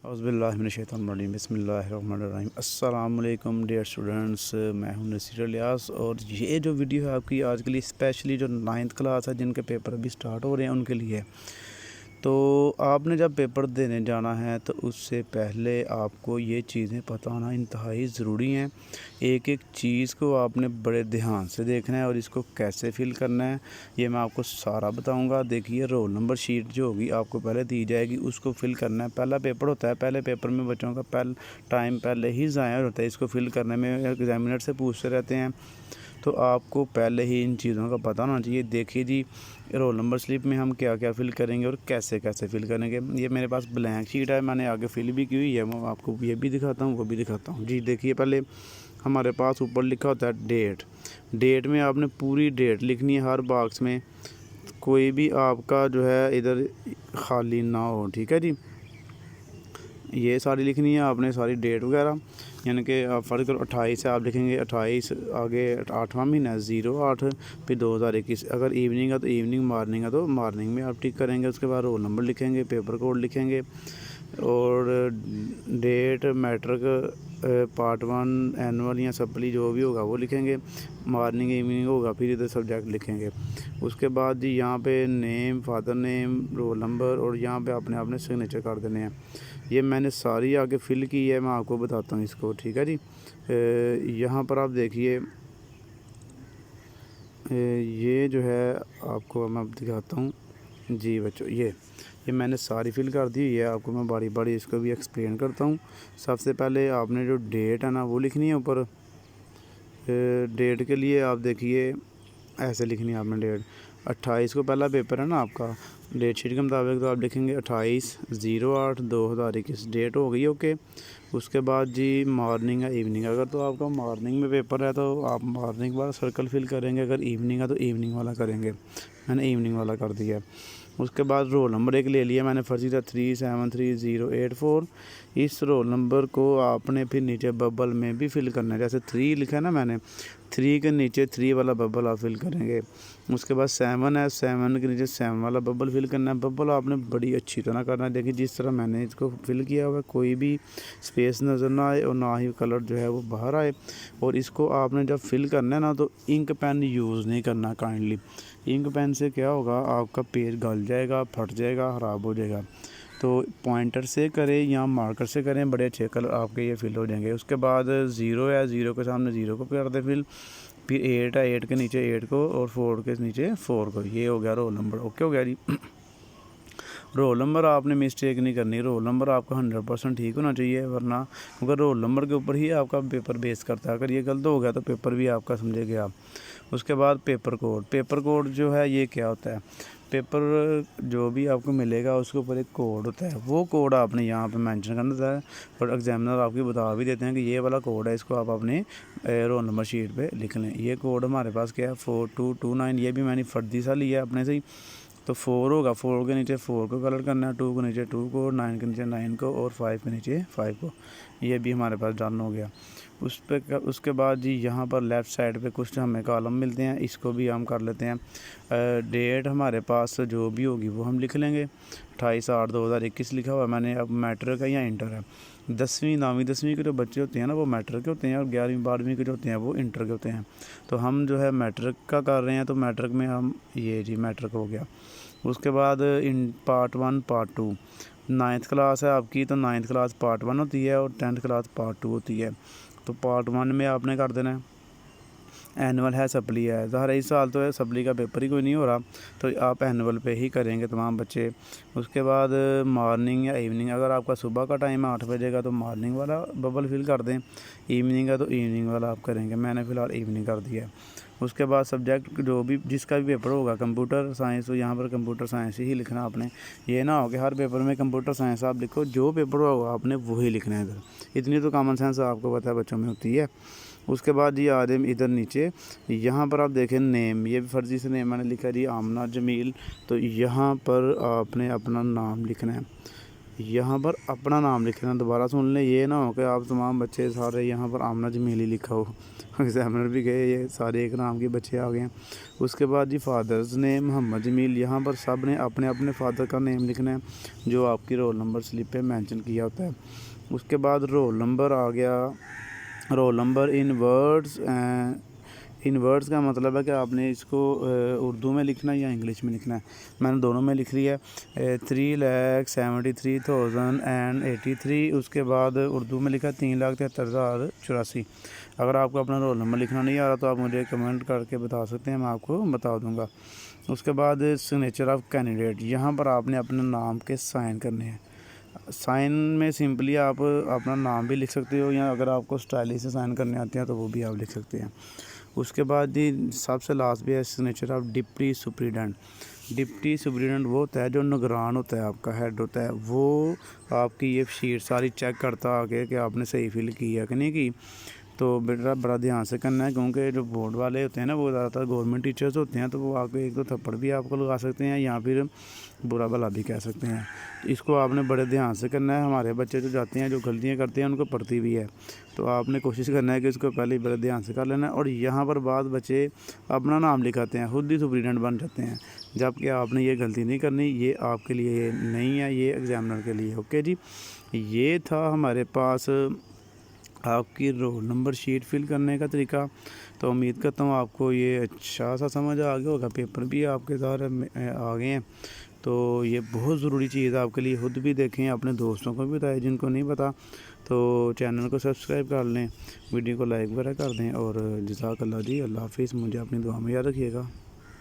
औज़ुबिल्लाहिमिनश्शैतानिर्रजीम बिस्मिल्लाहिर्रहमानिर्रहीम। अस्सलाम वालेकुम डियर स्टूडेंट्स, मैं हूं नसीर इलियास और ये जो वीडियो है आपकी आज के लिए स्पेशली जो 9th क्लास है जिनके पेपर अभी स्टार्ट हो रहे हैं उनके लिए। तो आपने जब पेपर देने जाना है तो उससे पहले आपको ये चीज़ें पता होना इंतहाई ज़रूरी हैं। एक एक चीज़ को आपने बड़े ध्यान से देखना है और इसको कैसे फिल करना है ये मैं आपको सारा बताऊंगा। देखिए, रोल नंबर शीट जो होगी आपको पहले दी जाएगी, उसको फिल करना है। पहला पेपर होता है, पहले पेपर में बच्चों का टाइम पहले ही ज़ाया होता है। इसको फिल करने में एग्जामिनर से पूछते रहते हैं, तो आपको पहले ही इन चीज़ों का पता होना चाहिए। देखिए जी, रोल नंबर स्लिप में हम क्या क्या फ़िल करेंगे और कैसे कैसे फ़िल करेंगे। ये मेरे पास ब्लैंक शीट है, मैंने आगे फिल भी की हुई है। मैं आपको ये भी दिखाता हूँ, वो भी दिखाता हूँ जी। देखिए, पहले हमारे पास ऊपर लिखा होता है डेट। डेट में आपने पूरी डेट लिखनी है हर बॉक्स में, कोई भी आपका जो है इधर खाली ना हो, ठीक है जी। ये सारी लिखनी है आपने, सारी डेट वगैरह, यानी कि आप फ़र्ज़ करो 28 है, आप लिखेंगे 28, आगे 8वां महीना 08, फिर 2021। अगर इवनिंग है तो इवनिंग, मॉर्निंग है तो मॉर्निंग में आप टिक करेंगे। उसके बाद रोल नंबर लिखेंगे, पेपर कोड लिखेंगे और डेट, मैट्रिक, पार्ट 1, एनुअल या सप्ली जो भी होगा वो लिखेंगे। मॉर्निंग इवनिंग होगा, फिर इधर सब्जेक्ट लिखेंगे। उसके बाद जी यहाँ पे name, father name, roll number और यहाँ पे आपने सिग्नेचर कर देने हैं। ये मैंने सारी आगे फिल की है, मैं आपको बताता हूँ इसको, ठीक है जी। यहाँ पर आप देखिए, ये जो है आपको मैं दिखाता हूँ जी बच्चों। ये मैंने सारी फिल कर दी है, आपको मैं बारी बारी इसको भी एक्सप्लेन करता हूँ। सबसे पहले आपने जो डेट है ना वो लिखनी है ऊपर। डेट के लिए आप देखिए ऐसे लिखनी है आपने डेट। 28 को पहला पेपर है ना आपका, डेट शीट के मुताबिक, तो आप लिखेंगे 28/08/2021, डेट हो गई ओके। उसके बाद जी मॉर्निंग है इवनिंग, अगर तो आपका मॉर्निंग में पेपर है तो आप मॉर्निंग वाला सर्कल फिल करेंगे, अगर इवनिंग है तो इवनिंग वाला करेंगे। मैंने इवनिंग वाला कर दिया। उसके बाद रोल नंबर एक ले लिया मैंने, फर्जीदा 373084। इस रोल नंबर को आपने फिर नीचे बबल में भी फिल करना है। जैसे 3 लिखा है ना मैंने, 3 के नीचे 3 वाला बबल आप फिल करेंगे। उसके बाद 7 है, 7 के नीचे 7 वाला बबल फिल करना है। बबल आपने बड़ी अच्छी तरह करना है। देखिए जिस तरह मैंने इसको फिल किया हुआ है, कोई भी स्पेस नज़र ना आए और ना ही कलर जो है वो बाहर आए। और इसको आपने जब फिल करना है ना तो इंक पेन यूज़ नहीं करना काइंडली। इंक पेन से क्या होगा, आपका पेज गल जाएगा, फट जाएगा, ख़राब हो जाएगा। तो पॉइंटर से करें या मार्कर से करें, बड़े अच्छे कलर आपके ये फिल हो जाएंगे। उसके बाद 0 है, 0 के सामने 0 को कर दे फिल। फिर 8 है, 8 के नीचे 8 को और 4 के नीचे 4 को। ये हो गया रोल नंबर, ओके हो गया जी। रोल नंबर आपने मिस्टेक नहीं करनी, रोल नंबर आपका 100% ठीक होना चाहिए, वरना क्योंकि रोल नंबर के ऊपर ही आपका पेपर बेस करता है। अगर ये गलत हो गया तो पेपर भी आपका समझेंगे आप। उसके बाद पेपर कोड। पेपर कोड जो है ये क्या होता है, पेपर जो भी आपको मिलेगा उसके ऊपर एक कोड होता है, वो कोड आपने यहाँ पे मेंशन करना होता है। और एग्जामिनर आपको बता भी देते हैं कि ये वाला कोड है, इसको आप अपने रोल नंबर शीट पे लिख लें। ये कोड हमारे पास क्या है, 4229। ये भी मैंने फर्जी सा लिया है अपने से ही। तो 4 होगा, 4 के नीचे 4 को कलर करना है, 2 के नीचे 2 को, 9 के नीचे 9 को और 5 के नीचे 5 को। ये भी हमारे पास डन हो गया। उसके बाद जी यहाँ पर लेफ़्ट साइड पे कुछ हमें कॉलम मिलते हैं, इसको भी हम कर लेते हैं। डेट हमारे पास जो भी होगी वो हम लिख लेंगे। 28/8/2021 लिखा हुआ है मैंने। अब मैट्रिक है या इंटर है, 10वीं 9वीं 10वीं के जो बच्चे होते हैं ना वो मैट्रिक के होते हैं, और 11वीं 12वीं के जो होते हैं वो इंटर के होते हैं। तो हम जो है मैट्रिक का कर रहे हैं, तो मैट्रिक में हम ये जी मैट्रिक हो गया। उसके बाद in part 1 part 2, 9th class है आपकी तो 9th क्लास पार्ट 1 होती है और 10th क्लास पार्ट 2 होती है। तो पार्ट 1 में आपने कर देना है। एनुअल है, सप्ली है, ज़ाहिर है इस साल तो है सप्ली का पेपर ही कोई नहीं हो रहा, तो आप एनुअल पे ही करेंगे तमाम बच्चे। उसके बाद मॉर्निंग या इवनिंग, अगर आपका सुबह का टाइम है 8 बजे का तो मॉर्निंग वाला बबल फिल कर दें। इवनिंग है तो इवनिंग वाला आप करेंगे, मैंने फ़िलहाल इवनिंग कर दिया। उसके बाद सब्जेक्ट जो भी जिसका भी पेपर होगा, कंप्यूटर साइंस, तो यहाँ पर कंप्यूटर साइंस ही लिखना आपने। ये ना हो कि हर पेपर में कंप्यूटर साइंस आप लिखो, जो पेपर होगा आपने वही लिखना है इधर। इतनी तो कॉमन सेंस आपको पता है बच्चों में होती है। उसके बाद ये आ जाए इधर नीचे, यहाँ पर आप देखें नेम, ये भी फर्जी से नेम मैंने लिखा जी आमना जमील। तो यहाँ पर आपने अपना नाम लिखना है, यहाँ पर अपना नाम लिखना है। दोबारा सुन लें, ये ना हो कि आप तमाम बच्चे सारे यहाँ पर आमना जमील ही लिखा हो। एग्ज़ामिनर भी गए, ये सारे एक नाम के बच्चे आ गए हैं। उसके बाद जी फादर्स नेम मोहम्मद जमील, यहाँ पर सब ने अपने अपने फादर का नेम लिखना है जो आपकी रोल नंबर स्लिप पे मेंशन किया होता है। उसके बाद रोल नंबर आ गया। रोल नंबर इन वर्ड्स का मतलब है कि आपने इसको उर्दू में लिखना है या इंग्लिश में लिखना है। मैंने दोनों में लिख लिया है। 3,73,083। उसके बाद उर्दू में लिखा 3,73,084। अगर आपको अपना रोल नंबर लिखना नहीं आ रहा तो आप मुझे कमेंट करके बता सकते हैं, मैं आपको बता दूंगा। उसके बाद सिग्नेचर ऑफ कैंडिडेट, यहाँ पर आपने अपने नाम के साइन करने हैं। साइन में सिंपली आप अपना नाम भी लिख सकते हो, या अगर आपको स्टाइलिश से साइन करने आते हैं तो वो भी आप लिख सकते हैं। उसके बाद जी सबसे लास्ट भी है signature of deputy superintendent. Deputy superintendent वो होता है जो निगरान होता है, आपका हेड होता है, वो आपकी ये शीट सारी चेक करता आके कि आपने सही फिल की है कि नहीं की। तो बेटा बड़ा ध्यान से करना है, क्योंकि जो बोर्ड वाले होते हैं ना वो ज़्यादातर गवर्नमेंट टीचर्स होते हैं, तो वो आके एक दो थप्पड़ भी आपको लगा सकते हैं या फिर बुरा भला भी कह सकते हैं। इसको आपने बड़े ध्यान से करना है। हमारे बच्चे जो जाते हैं, जो गलतियां करते हैं, उनको पड़ती भी है, तो आपने कोशिश करना है कि इसको पहले बड़े ध्यान से कर लेना है। और यहाँ पर बाद बच्चे अपना नाम लिखाते हैं, खुद ही सुप्रीडेंट बन जाते हैं, जबकि आपने ये गलती नहीं करनी। ये आपके लिए नहीं है, ये एग्ज़ामिनर के लिए। ओके जी, ये था हमारे पास आपकी रोल नंबर शीट फिल करने का तरीका। तो उम्मीद करता हूँ आपको ये अच्छा सा समझ आ गया होगा। पेपर भी आपके सारे आ गए हैं, तो ये बहुत ज़रूरी चीज़ है आपके लिए। खुद भी देखें, अपने दोस्तों को भी बताएं जिनको नहीं पता। तो चैनल को सब्सक्राइब कर लें, वीडियो को लाइक वगैरह कर दें। और जज़ाकल्लाह जी, अल्लाह हाफ़िज़। मुझे अपनी दुआ में याद रखिएगा।